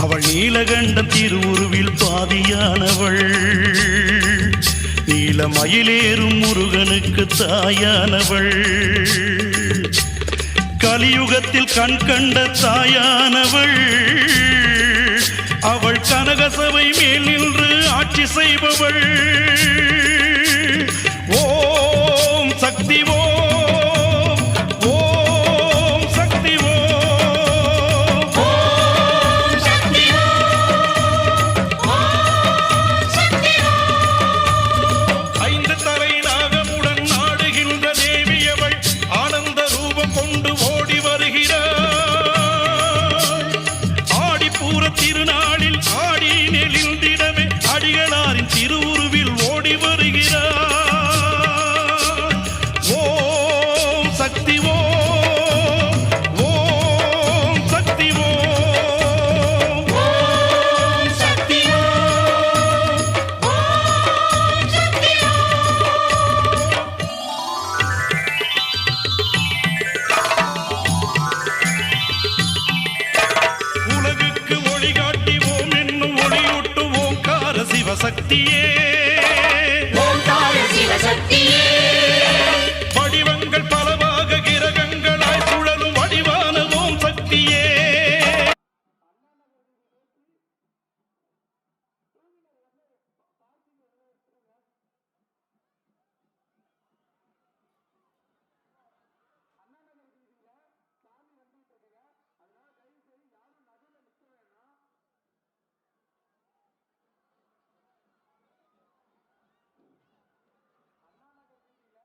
அவள் நீலகண்டம் திருவுருவில் பாதியானவள் நீலமயிலேறும் முருகனுக்கு தாயானவள் கலியுகத்தில் கண் கண்ட தாயானவள் அவள் கனகசபை மேல் நின்று ஆட்சி செய்பவள் ஓம் சக்தி ஓம் ஓம் சக்தி ஓம் சக்தி ஓம் சக்தி ஐந்து தலை நாகமுடன் நாடுகின்ற தேவியவள் ஆனந்த ரூபம் கொண்டு ஓடி வருகிறாள் ஆடிப்பூர திருநாளில் ஆடி நெளிந்திடவே அடிகளாரின் திருவுருவில் ஓடி வருகிறாள் ஓம் சக்தி ஓம் ஓம் சக்தி ஓம் ஓம் சக்தி ஓம் சக்தி உலகுக்கு ஒளி காட்டிவோம் என்னும் ஒளியூட்டுவோம் கார சிவசக்தியே ஓம்கார சிவசக்தியே